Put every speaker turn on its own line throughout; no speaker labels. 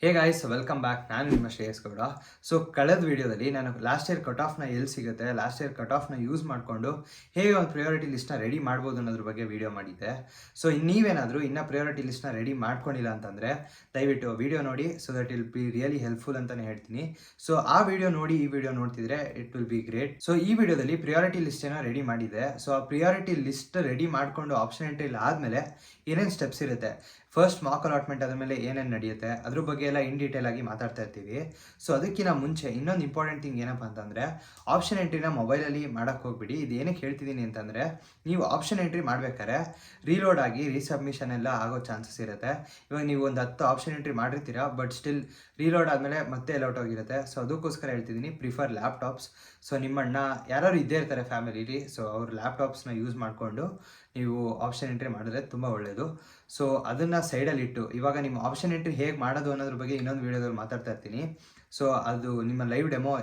Hey guys welcome back. ನಾನು ನಿಮ್ಮ Shreyas Gowda. So ಕಳೆದ ವಿಡಿಯೋದಲ್ಲಿ ನಾನು ಲಾಸ್ಟ್ ಇಯರ್ ಕಟ್ ಆಫ್ನ ಎಲ್ಲಿ ಸಿಗುತ್ತೆ, ಲಾಸ್ಟ್ ಇಯರ್ ಕಟ್ ಆಫ್ನ ಯೂಸ್ ಮಾಡಿಕೊಂಡು ಹೇಗೆ ಒಂದು ಪ್ರಿಯಾರಿಟಿ ಲಿಸ್ಟ್ನ ರೆಡಿ ಮಾಡ್ಬೋದು ಅನ್ನೋದ್ರ ಬಗ್ಗೆ ವಿಡಿಯೋ ಮಾಡಿದ್ದೆ. ಸೊ ನೀವೇನಾದರೂ ಇನ್ನೂ ಪ್ರಿಯಾರಿಟಿ ಲಿಸ್ಟ್ನ ರೆಡಿ ಮಾಡ್ಕೊಂಡಿಲ್ಲ ಅಂತಂದರೆ ದಯವಿಟ್ಟು ವಿಡಿಯೋ ನೋಡಿ. So that will be really helpful ಅಂತಲೇ ಹೇಳ್ತೀನಿ. ಸೊ ಆ ವಿಡಿಯೋ ನೋಡಿ ಈ ವಿಡಿಯೋ ನೋಡ್ತಿದ್ರೆ it will be great. So ಈ ವಿಡಿಯೋದಲ್ಲಿ ಪ್ರಿಯಾರಿಟಿ ಲಿಸ್ಟನ್ನು ರೆಡಿ ಮಾಡಿದೆ. ಸೊ ಆ ಪ್ರಿಯಾರಿಟಿ ಲಿಸ್ಟ್ ರೆಡಿ ಮಾಡಿಕೊಂಡು ಆಪ್ಷನ್ ಎಂಟ್ರಿ ಆದಮೇಲೆ ಏನೇನು ಸ್ಟೆಪ್ಸ್ ಇರುತ್ತೆ, ಫಸ್ಟ್ ಮಾರ್ಕ್ ಅಲಾಟ್ಮೆಂಟ್ ಆದಮೇಲೆ ಏನೇನು ನಡೆಯುತ್ತೆ ಅದ್ರ ಬಗ್ಗೆ ಎಲ್ಲ ಇನ್ ಡೀಟೇಲ್ ಆಗಿ ಮಾತಾಡ್ತಾ ಇರ್ತೀವಿ. ಸೊ ಅದಕ್ಕಿಂತ ಮುಂಚೆ ಇನ್ನೊಂದು ಇಂಪಾರ್ಟೆಂಟ್ ಥಿಂಗ್ ಏನಪ್ಪ ಅಂತಂದರೆ, ಆಪ್ಷನ್ ಎಂಟ್ರಿನ ಮೊಬೈಲಲ್ಲಿ ಮಾಡೋಕ್ಕೆ ಹೋಗ್ಬಿಡಿ. ಇದು ಏನಕ್ಕೆ ಹೇಳ್ತಿದ್ದೀನಿ ಅಂತಂದರೆ, ನೀವು ಆಪ್ಷನ್ ಎಂಟ್ರಿ ಮಾಡ್ಬೇಕಾದ್ರೆ ರೀಲೋಡ್ ಆಗಿ ರೀಸಬ್ಮಿಷನ್ ಎಲ್ಲ ಆಗೋ ಚಾನ್ಸಸ್ ಇರುತ್ತೆ. ಇವಾಗ ನೀವು ಒಂದು 10 ಆಪ್ಷನ್ ಎಂಟ್ರಿ ಮಾಡಿರ್ತೀರಾ, ಬಟ್ ಸ್ಟಿಲ್ ರೀಲೋಡ್ ಆದಮೇಲೆ ಮತ್ತೆ ಎಲ್ಲ ಔಟ್ ಹೋಗಿರುತ್ತೆ. ಸೊ ಅದಕ್ಕೋಸ್ಕರ ಹೇಳ್ತಿದ್ದೀನಿ, ಪ್ರಿಫರ್ ಲ್ಯಾಪ್ಟಾಪ್ಸ್. ಸೊ ನಿಮ್ಮಣ್ಣ ಯಾರು ಇದ್ದೇ ಇರ್ತಾರೆ ಫ್ಯಾಮಿಲಿಲಿ, ಸೊ ಅವ್ರ ಲ್ಯಾಪ್ಟಾಪ್ಸ್ನ ಯೂಸ್ ಮಾಡಿಕೊಂಡು ನೀವು ಆಪ್ಷನ್ ಎಂಟ್ರಿ ಮಾಡಿದ್ರೆ ತುಂಬ ಒಳ್ಳೆಯದು. ಸೊ ಅದನ್ನು ಸೈಡಲ್ಲಿಟ್ಟು ಇವಾಗ ನಿಮ್ಮ ಆಪ್ಷನ್ ಎಂಟ್ರಿ ಹೇಗೆ ಮಾಡೋದು ಅನ್ನೋದ್ರ ಬಗ್ಗೆ ಇನ್ನೊಂದು ವೀಡಿಯೋದಲ್ಲಿ ಮಾತಾಡ್ತಾ ಇರ್ತೀನಿ. ಸೊ ಅದು ನಿಮ್ಮ ಲೈವ್ ಡೆಮೋ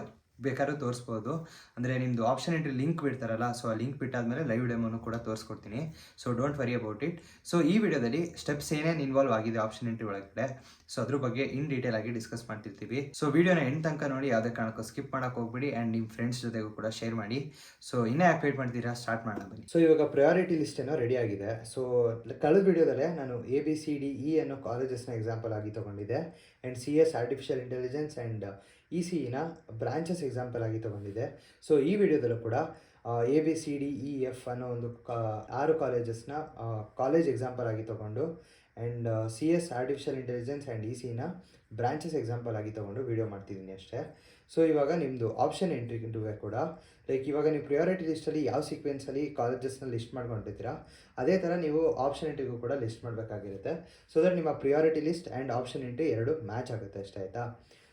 ಬೇಕಾದ್ರೂ ತೋರಿಸ್ಬೋದು. ಅಂದರೆ ನಿಮ್ಮದು ಆಪ್ಷನ್ ಎಂಟ್ರಿ ಲಿಂಕ್ ಬಿಡ್ತಾರಲ್ಲ, ಸೊ ಆ ಲಿಂಕ್ ಬಿಟ್ಟಾದ್ಮೇಲೆ ಲೈವ್ ಡೆಮೋನು ಕೂಡ ತೋರಿಸ್ಕೊಡ್ತೀನಿ. So don't worry about it. So ಈ ವಿಡಿಯೋದಲ್ಲಿ ಸ್ಟೆಪ್ಸ್ ಏನೇನು ಇನ್ವಾಲ್ವ್ ಆಗಿದೆ ಆಪ್ಷನ್ ಎಂಟ್ರಿ ಒಳಗಡೆ, ಸೊ ಅದ್ರ ಬಗ್ಗೆ ಇನ್ ಡೀಟೇಲ್ ಆಗಿ ಡಿಸ್ಕಸ್ ಮಾಡ್ತಿರ್ತೀವಿ. ಸೊ ವಿಡಿಯೋನ ಎಂಡ್ ತನಕ ನೋಡಿ, ಯಾವುದೇ ಕಾರಣಕ್ಕೂ ಸ್ಕಿಪ್ ಮಾಡೋಕೆ ಹೋಗ್ಬಿಡಿ. ಆ್ಯಂಡ್ ನಿಮ್ಮ ಫ್ರೆಂಡ್ಸ್ ಜೊತೆಗೂ ಕೂಡ ಶೇರ್ ಮಾಡಿ. ಸೊ ಇನ್ನೂ ಯಾಕೆ ವೇಟ್ ಮಾಡ್ತೀರಾ, ಸ್ಟಾರ್ಟ್ ಮಾಡೋಣ ಬನ್ನಿ. ಸೊ ಇವಾಗ ಪ್ರಯಾರಿಟಿ ಲಿಸ್ಟ್ ಏನೋ ರೆಡಿ ಆಗಿದೆ. ಸೊ ಕಳೆದ ವಿಡಿಯೋದಲ್ಲೇ ನಾನು ABCDE ಅನ್ನೋ ಕಾಲೇಜಸ್ನ ಎಕ್ಸಾಂಪಲ್ ಆಗಿ ತೊಗೊಂಡಿದ್ದೆ. And CS artificial intelligence and ECEನ ಬ್ರಾಂಚಸ್ ಎಕ್ಸಾಂಪಲ್ ಆಗಿ ತೊಗೊಂಡಿದ್ದೆ. ಸೊ ಈ ವಿಡಿಯೋದಲ್ಲೂ ಕೂಡ ABCDEF ಅನ್ನೋ ಒಂದು 6 ಕಾಲೇಜಸ್ನ ಕಾಲೇಜ್ ಎಕ್ಸಾಂಪಲ್ ಆಗಿ ತೊಗೊಂಡು, and CS artificial intelligence and ECEನ ಬ್ರಾಂಚಸ್ ಎಕ್ಸಾಂಪಲ್ ಆಗಿ ತೊಗೊಂಡು ವಿಡಿಯೋ ಮಾಡ್ತಿದ್ದೀನಿ ಅಷ್ಟೇ. ಸೊ ಇವಾಗ ನಿಮ್ಮದು ಆಪ್ಷನ್ ಎಂಟ್ರಿಗೆ ಕೂಡ ಲೈಕ್ ಇವಾಗ ನೀವು ಪ್ರಿಯಾರಿಟಿ ಲಿಸ್ಟಲ್ಲಿ ಯಾವ ಸೀಕ್ವೆನ್ಸಲ್ಲಿ ಕಾಲೇಜಸ್ನ ಲಿಸ್ಟ್ ಮಾಡ್ಕೊಂಡಿರ್ತೀರಾ, ಅದೇ ಥರ ನೀವು ಆಪ್ಷನ್ ಎಂಟ್ರಿಗೂ ಕೂಡ ಲಿಸ್ಟ್ ಮಾಡಬೇಕಾಗಿರುತ್ತೆ. ಸೊ ದಟ್ ನಿಮ್ಮ priority list and option entry ಎರಡು ಮ್ಯಾಚ್ ಆಗುತ್ತೆ ಅಷ್ಟೇ, ಆಯಿತಾ.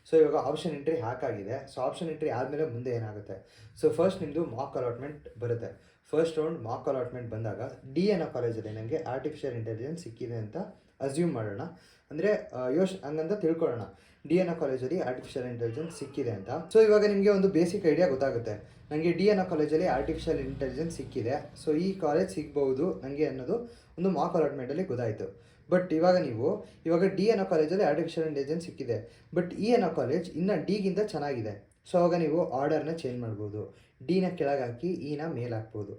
ಸೊ ಇವಾಗ ಆಪ್ಷನ್ ಎಂಟ್ರಿ ಹಾಕಾಗಿದೆ. ಸೊ ಆಪ್ಷನ್ ಎಂಟ್ರಿ ಆದಮೇಲೆ ಮುಂದೆ ಏನಾಗುತ್ತೆ, ಸೊ ಫಸ್ಟ್ ನಿಮ್ಮದು ಮಾರ್ಕ್ ಅಲಾಟ್ಮೆಂಟ್ ಬರುತ್ತೆ. ಫಸ್ಟ್ ರೌಂಡ್ ಮಾರ್ಕ್ ಅಲಾಟ್ಮೆಂಟ್ ಬಂದಾಗ D ಅನ್ನೋ ಕಾಲೇಜಲ್ಲಿ ನನಗೆ ಆರ್ಟಿಫಿಷಿಯಲ್ ಇಂಟೆಲಿಜೆನ್ಸ್ ಸಿಕ್ಕಿದೆ ಅಂತ ಅಸ್ಯೂಮ್ ಮಾಡೋಣ. ಅಂದರೆ ಹಂಗಂತ ತಿಳ್ಕೊಳ್ಳೋಣ, D ಅನ್ನೋ ಕಾಲೇಜಲ್ಲಿ ಆರ್ಟಿಫಿಷಿಯಲ್ ಇಂಟೆಲಿಜೆನ್ಸ್ ಸಿಕ್ಕಿದೆ ಅಂತ. ಸೊ ಇವಾಗ ನಿಮಗೆ ಒಂದು ಬೇಸಿಕ್ ಐಡಿಯಾ ಗೊತ್ತಾಗುತ್ತೆ, ನನಗೆ D ಅನ್ನೋ ಕಾಲೇಜಲ್ಲಿ ಆರ್ಟಿಫಿಷಿಯಲ್ ಇಂಟೆಲಿಜೆನ್ಸ್ ಸಿಕ್ಕಿದೆ, ಸೊ ಈ ಕಾಲೇಜ್ ಸಿಗ್ಬೋದು ನನಗೆ ಅನ್ನೋದು ಒಂದು ಮಾರ್ಕ್ ಅಲಾಟ್ಮೆಂಟಲ್ಲಿ ಗೊತ್ತಾಯಿತು. ಬಟ್ ಇವಾಗ D ಅನ್ನೋ ಕಾಲೇಜಲ್ಲಿ ಆರ್ಟಿಫಿಷಿಯಲ್ ಇಂಟೆಲಿಜೆನ್ಸ್ ಸಿಕ್ಕಿದೆ, ಬಟ್ E ಅನ್ನೋ ಕಾಲೇಜ್ ಇನ್ನು Dಗಿಂತ ಚೆನ್ನಾಗಿದೆ. ಸೊ ಆವಾಗ ನೀವು ಆರ್ಡರ್ನ ಚೇಂಜ್ ಮಾಡ್ಬೋದು. Dನ ಕೆಳಗೆ ಹಾಕಿ Eನ ಮೇಲೆ ಹಾಕ್ಬೋದು.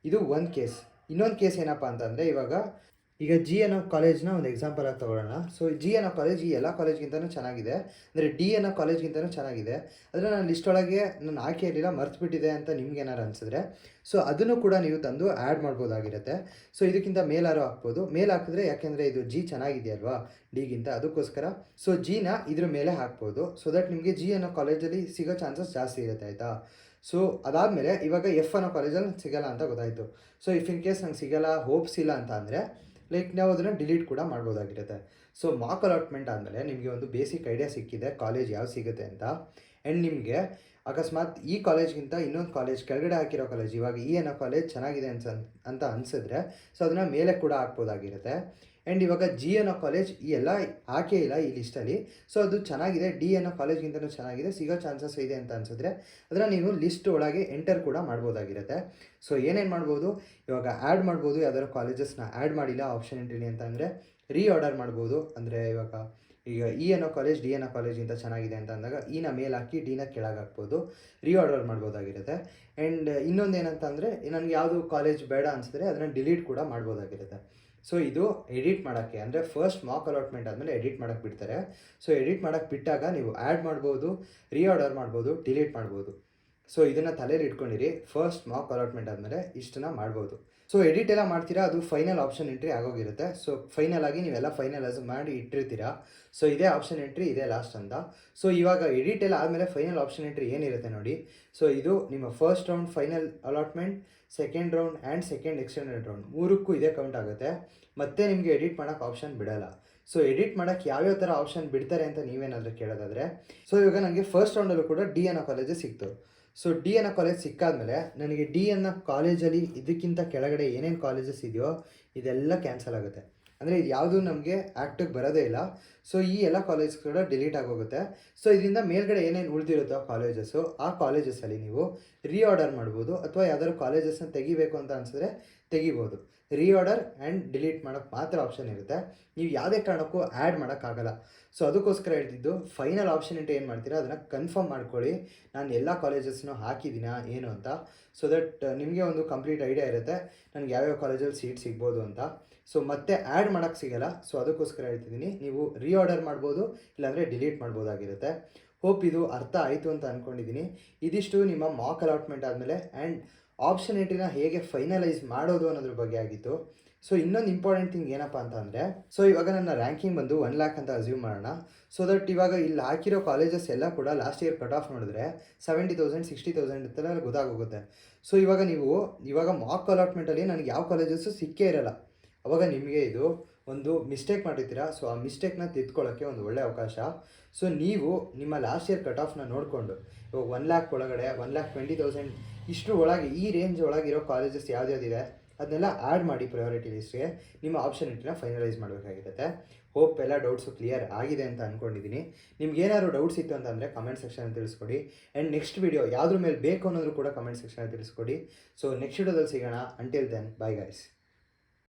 ಇದು ಒಂದು ಕೇಸ್. ಇನ್ನೊಂದು ಕೇಸ್ ಏನಪ್ಪ ಅಂತಂದರೆ, ಈಗ G ಅನ್ನೋ ಕಾಲೇಜ್ನ ಒಂದು ಎಕ್ಸಾಂಪಲ್ ಆಗಿ ತೊಗೊಳ್ಳೋಣ. ಸೊ G ಅನ್ನೋ ಕಾಲೇಜ್ ಈ ಎಲ್ಲ ಕಾಲೇಜ್ಗಿಂತನೂ ಚೆನ್ನಾಗಿದೆ, ಅಂದರೆ D ಅನ್ನೋ ಕಾಲೇಜ್ಗಿಂತನೂ ಚೆನ್ನಾಗಿದೆ. ಆದರೆ ನಾನು ಲಿಸ್ಟ್ ಒಳಗೆ ನಾನು ಹಾಕಿ ಇರಲಿಲ್ಲ, ಮರ್ತುಬಿಟ್ಟಿದೆ ಅಂತ ನಿಮ್ಗೆ ಏನಾರು ಅನಿಸಿದ್ರೆ, ಸೊ ಅದನ್ನು ಕೂಡ ನೀವು ತಂದು ಆ್ಯಡ್ ಮಾಡ್ಬೋದಾಗಿರುತ್ತೆ. ಸೊ ಇದಕ್ಕಿಂತ ಮೇಲಾರು ಹಾಕ್ಬೋದು. ಮೇಲೆ ಹಾಕಿದ್ರೆ ಯಾಕೆಂದರೆ ಇದು G ಚೆನ್ನಾಗಿದೆಯಲ್ವಾ Dಗಿಂತ, ಅದಕ್ಕೋಸ್ಕರ ಸೊ Gನ ಇದ್ರ ಮೇಲೆ ಹಾಕ್ಬೋದು. ಸೊ ದಟ್ ನಿಮಗೆ G ಅನ್ನೋ ಕಾಲೇಜಲ್ಲಿ ಸಿಗೋ ಚಾನ್ಸಸ್ ಜಾಸ್ತಿ ಇರುತ್ತೆ, ಆಯಿತಾ. ಸೊ ಅದಾದಮೇಲೆ ಇವಾಗ F ಅನ್ನೋ ಕಾಲೇಜಲ್ಲಿ ಸಿಗೋಲ್ಲ ಅಂತ ಗೊತ್ತಾಯಿತು. ಸೊ ಇಫ್ ಇನ್ ಕೇಸ್ ನಂಗೆ ಸಿಗೋಲ್ಲ, ಹೋಪ್ಸ್ ಇಲ್ಲ ಅಂತ ಅಂದರೆ ಲೈಕ್ ನಾವು ಅದನ್ನು ಡಿಲೀಟ್ ಕೂಡ ಮಾಡ್ಬೋದಾಗಿರುತ್ತೆ. ಸೊ ಮಾರ್ಕ್ ಅಲಾಟ್ಮೆಂಟ್ ಆದಮೇಲೆ ನಿಮಗೆ ಒಂದು ಬೇಸಿಕ್ ಐಡಿಯಾ ಸಿಕ್ಕಿದೆ ಕಾಲೇಜ್ ಯಾವ ಸಿಗುತ್ತೆ ಅಂತ. ಆ್ಯಂಡ್ ನಿಮಗೆ ಅಕಸ್ಮಾತ್ ಈ ಕಾಲೇಜ್ಗಿಂತ ಇನ್ನೊಂದು ಕಾಲೇಜ್ ಕೆಳಗಡೆ ಹಾಕಿರೋ ಕಾಲೇಜ್, ಇವಾಗ E ಅನ್ನೋ ಕಾಲೇಜ್ ಚೆನ್ನಾಗಿದೆ ಅಂತ ಅನಿಸಿದ್ರೆ ಸೊ ಅದನ್ನು ಮೇಲೆ ಕೂಡ ಹಾಕ್ಬೋದಾಗಿರುತ್ತೆ. ಆ್ಯಂಡ್ ಇವಾಗ G ಅನ್ನೋ ಕಾಲೇಜ್ ಈ ಎಲ್ಲ ಹಾಕೇ ಇಲ್ಲ ಈ ಲಿಸ್ಟಲ್ಲಿ, ಸೊ ಅದು ಚೆನ್ನಾಗಿದೆ, D ಅನ್ನೋ ಕಾಲೇಜ್ಗಿಂತಲೂ ಚೆನ್ನಾಗಿದೆ, ಸಿಗೋ ಚಾನ್ಸಸ್ ಇದೆ ಅಂತ ಅನಿಸಿದ್ರೆ ಅದನ್ನು ನೀವು ಲಿಸ್ಟ್ ಒಳಗೆ ಎಂಟರ್ ಕೂಡ ಮಾಡ್ಬೋದಾಗಿರುತ್ತೆ. ಸೊ ಏನೇನು ಮಾಡ್ಬೋದು, ಇವಾಗ ಆ್ಯಡ್ ಮಾಡ್ಬೋದು. ಯಾವ್ದಾದ್ರು ಕಾಲೇಜಸ್ನ ಆ್ಯಡ್ ಮಾಡಿಲ್ಲ ಆಪ್ಷನ್ ಎಂಟ್ರಿಲಿ ಅಂತ ಅಂದರೆ ಆರ್ಡರ್ ಮಾಡ್ಬೋದು. ಅಂದರೆ ಇವಾಗ ಈಗ E ಅನ್ನೋ ಕಾಲೇಜ್ D ಅನ್ನೋ ಕಾಲೇಜಿಂದ ಚೆನ್ನಾಗಿದೆ ಅಂತ ಅಂದಾಗ Eನ ಮೇಲೆ ಹಾಕಿ Dನ ಕೆಳಗೆ ಹಾಕ್ಬೋದು, ಆರ್ಡರ್ ಮಾಡ್ಬೋದಾಗಿರುತ್ತೆ. ಆ್ಯಂಡ್ ಇನ್ನೊಂದು ಏನಂತ ಅಂದರೆ, ನನಗೆ ಯಾವುದು ಕಾಲೇಜ್ ಬೇಡ ಅನಿಸಿದ್ರೆ ಅದನ್ನು ಡಿಲೀಟ್ ಕೂಡ ಮಾಡ್ಬೋದಾಗಿರುತ್ತೆ. ಸೊ ಇದು ಎಡಿಟ್ ಮಾಡೋಕ್ಕೆ, ಅಂದರೆ ಫಸ್ಟ್ ಮಾರ್ಕ್ ಅಲಾಟ್ಮೆಂಟ್ ಆದಮೇಲೆ ಎಡಿಟ್ ಮಾಡೋಕ್ಕೆ ಬಿಡ್ತಾರೆ. ಸೊ ಎಡಿಟ್ ಮಾಡೋಕ್ಕೆ ಬಿಟ್ಟಾಗ ನೀವು ಆ್ಯಡ್ ಮಾಡ್ಬೋದು, ಆರ್ಡರ್ ಮಾಡ್ಬೋದು, ಡಿಲೀಟ್ ಮಾಡ್ಬೋದು. ಸೊ ಇದನ್ನು ತಲೆಯಲ್ಲಿ ಇಟ್ಕೊಂಡಿರಿ, ಫಸ್ಟ್ ಮಾರ್ಕ್ ಅಲಾಟ್ಮೆಂಟ್ ಆದಮೇಲೆ ಇಷ್ಟನ್ನ ಮಾಡ್ಬೋದು. ಸೊ ಎಡಿಟ್ ಎಲ್ಲ ಮಾಡ್ತೀರಾ, ಅದು ಫೈನಲ್ ಆಪ್ಷನ್ ಎಂಟ್ರಿ ಆಗೋಗಿರುತ್ತೆ. ಸೊ ಫೈನಲ್ ಆಗಿ ನೀವೆಲ್ಲ ಫೈನಲೈಸ್ ಮಾಡಿ ಇಟ್ಟಿರ್ತೀರಾ. ಸೊ ಇದೇ ಆಪ್ಷನ್ ಎಂಟ್ರಿ, ಇದೇ ಲಾಸ್ಟ್ ಅಂತ. ಸೊ ಇವಾಗ ಎಡಿಟ್ ಎಲ್ಲ ಆದಮೇಲೆ ಫೈನಲ್ ಆಪ್ಷನ್ ಎಂಟ್ರಿ ಏನಿರುತ್ತೆ ನೋಡಿ. ಸೊ ಇದು ನಿಮ್ಮ first round final allotment, second round and second extended round, ಮೂರಕ್ಕೂ ಇದೇ ಕೌಂಟ್ ಆಗುತ್ತೆ. ಮತ್ತೆ ನಿಮಗೆ ಎಡಿಟ್ ಮಾಡೋಕ್ಕೆ ಆಪ್ಷನ್ ಬಿಡೋಲ್ಲ. ಸೊ ಎಡಿಟ್ ಮಾಡೋಕ್ಕೆ ಯಾವ್ಯಾವ ಥರ ಆಪ್ಷನ್ ಬಿಡ್ತಾರೆ ಅಂತ ನೀವೇನಾದರೂ ಕೇಳೋದಾದರೆ, ಸೊ ಇವಾಗ ನನಗೆ ಫಸ್ಟ್ ರೌಂಡಲ್ಲೂ ಕೂಡ D ಅನ್ನೋ ಕಾಲೇಜೇ ಸಿಕ್ತು. ಸೊ D ಅನ್ನೋ ಕಾಲೇಜ್ ಸಿಕ್ಕಾದ್ಮೇಲೆ ನನಗೆ D ಅನ್ನೋ ಕಾಲೇಜಲ್ಲಿ ಇದಕ್ಕಿಂತ ಕೆಳಗಡೆ ಏನೇನು ಕಾಲೇಜಸ್ ಇದೆಯೋ ಇದೆಲ್ಲ ಕ್ಯಾನ್ಸಲ್ ಆಗುತ್ತೆ. ಅಂದರೆ ಇದು ಯಾವುದೂ ನಮಗೆ ಆ್ಯಕ್ಟಿಗೆ ಬರೋದೇ ಇಲ್ಲ. ಸೊ ಈ ಎಲ್ಲ ಕಾಲೇಜ್ ಕೂಡ ಡಿಲೀಟ್ ಆಗೋಗುತ್ತೆ. ಸೊ ಇದರಿಂದ ಮೇಲ್ಗಡೆ ಏನೇನು ಉಳಿದಿರುತ್ತೋ ಕಾಲೇಜಸ್ಸು, ಆ ಕಾಲೇಜಸ್ಸಲ್ಲಿ ನೀವು ಆರ್ಡರ್ ಮಾಡ್ಬೋದು, ಅಥವಾ ಯಾವ್ದಾದ್ರು ಕಾಲೇಜಸ್ನ ತೆಗಿಬೇಕು ಅಂತ ಅನಿಸಿದ್ರೆ ತೆಗಿಬೋದು. ರೀಆರ್ಡರ್ ಆ್ಯಂಡ್ ಡಿಲೀಟ್ ಮಾಡೋಕ್ಕೆ ಮಾತ್ರ ಆಪ್ಷನ್ ಇರುತ್ತೆ. ನೀವು ಯಾವುದೇ ಕಾರಣಕ್ಕೂ ಆ್ಯಡ್ ಮಾಡೋಕ್ಕಾಗಲ್ಲ. ಸೊ ಅದಕ್ಕೋಸ್ಕರ ಹೇಳ್ತಿದ್ದು ಫೈನಲ್ ಆಪ್ಷನ್ ಅಂತ ಏನು ಮಾಡ್ತೀರಾ ಅದನ್ನು ಕನ್ಫರ್ಮ್ ಮಾಡ್ಕೊಳ್ಳಿ, ನಾನು ಎಲ್ಲ ಕಾಲೇಜಸ್ನೂ ಹಾಕಿದ್ದೀನಾ ಏನು ಅಂತ. ಸೊ ದಟ್ ನಿಮಗೆ ಒಂದು ಕಂಪ್ಲೀಟ್ ಐಡಿಯಾ ಇರುತ್ತೆ ನನಗೆ ಯಾವ್ಯಾವ ಕಾಲೇಜಲ್ಲಿ ಸೀಟ್ ಸಿಗ್ಬೋದು ಅಂತ. ಸೊ ಮತ್ತೆ ಆ್ಯಡ್ ಮಾಡೋಕ್ಕೆ ಸಿಗಲ್ಲ. ಸೊ ಅದಕ್ಕೋಸ್ಕರ ಹೇಳ್ತಿದ್ದೀನಿ, ನೀವು ರೀಆರ್ಡರ್ ಮಾಡ್ಬೋದು, ಇಲ್ಲಾಂದರೆ ಡಿಲೀಟ್ ಮಾಡ್ಬೋದಾಗಿರುತ್ತೆ. ಹೋಪ್ ಇದು ಅರ್ಥ ಆಯಿತು ಅಂತ ಅಂದ್ಕೊಂಡಿದ್ದೀನಿ. ಇದಿಷ್ಟು ನಿಮ್ಮ ಮಾಕ್ ಅಲಾಟ್ಮೆಂಟ್ ಆದಮೇಲೆ ಆ್ಯಂಡ್ ಆಪ್ಷನ್ ಎಂಟ್ರಿನ ಹೇಗೆ ಫೈನಲೈಸ್ ಮಾಡೋದು ಅನ್ನೋದ್ರ ಬಗ್ಗೆ ಆಗಿತ್ತು. ಸೊ ಇನ್ನೊಂದು ಇಂಪಾರ್ಟೆಂಟ್ ಥಿಂಗ್ ಏನಪ್ಪ ಅಂತ ಅಂದರೆ, ಸೊ ಇವಾಗ ನನ್ನ ರ್ಯಾಂಕಿಂಗ್ ಬಂದು 1 ಲ್ಯಾಕ್ ಅಂತ ಅಸ್ಯೂಮ್ ಮಾಡೋಣ. ಸೊ ದಟ್ ಇವಾಗ ಇಲ್ಲಿ ಹಾಕಿರೋ ಕಾಲೇಜಸ್ ಎಲ್ಲ ಕೂಡ ಲಾಸ್ಟ್ ಇಯರ್ ಕಟ್ ಆಫ್ ಮಾಡಿದ್ರೆ 70,000 60,000 ಅಂತೆಲ್ಲ ಗೊತ್ತಾಗೋಗುತ್ತೆ. ಸೊ ಇವಾಗ ಮಾಕ್ ಅಲಾಟ್ಮೆಂಟಲ್ಲಿ ನನಗೆ ಯಾವ ಕಾಲೇಜಸ್ಸು ಸಿಕ್ಕೇ ಇರಲ್ಲ. ಅವಾಗ ನಿಮಗೆ ಇದು ಒಂದು ಮಿಸ್ಟೇಕ್ ಮಾಡಿರ್ತೀರಾ. ಸೊ ಆ ಮಿಸ್ಟೇಕ್ನ ತಿದ್ಕೊಳ್ಳೋಕ್ಕೆ ಒಂದು ಒಳ್ಳೆಯ ಅವಕಾಶ. ಸೊ ನೀವು ನಿಮ್ಮ ಲಾಸ್ಟ್ ಇಯರ್ ಕಟ್ ಆಫ್ನ ನೋಡಿಕೊಂಡು ಇವಾಗ 1 ಲ್ಯಾಕ್ ಒಳಗಡೆ 1,20,000 ಇಷ್ಟರ ಒಳಗೆ ಈ ರೇಂಜ್ ಒಳಗಿರೋ ಕಾಲೇಜಸ್ ಯಾವ್ದ್ಯಾವ್ದಿದೆ ಅದನ್ನೆಲ್ಲ ಆ್ಯಡ್ ಮಾಡಿ ಪ್ರಯಾರಿಟಿ ಲಿಸ್ಟ್ಗೆ. ನಿಮ್ಮ ಆಪ್ಷನ್ ಎಂಟ್ರಿನ ಫೈನಲೈಸ್ ಮಾಡಬೇಕಾಗಿರುತ್ತೆ. ಹೋಪ್ ಎಲ್ಲ ಡೌಟ್ಸು ಕ್ಲಿಯರ್ ಆಗಿದೆ ಅಂತ ಅಂದ್ಕೊಂಡಿದ್ದೀನಿ. ನಿಮ್ಗೆ ಏನಾದ್ರು ಡೌಟ್ಸ್ ಇತ್ತು ಅಂತಂದರೆ ಕಮೆಂಟ್ ಸೆಕ್ಷನಲ್ಲಿ ತಿಳಿಸ್ಕೊಡಿ. ಆ್ಯಂಡ್ ನೆಕ್ಸ್ಟ್ ವೀಡಿಯೋ ಯಾವುದ್ರ ಮೇಲೆ ಬೇಕು ಅನ್ನೋದ್ರು ಕೂಡ ಕಮೆಂಟ್ ಸೆಕ್ಷನಲ್ಲಿ ತಿಳಿಸ್ಕೊಡಿ. ಸೊ ನೆಕ್ಸ್ಟ್ ವಿಡಿಯೋದಲ್ಲಿ ಸಿಗೋಣ. Until then, bye guys.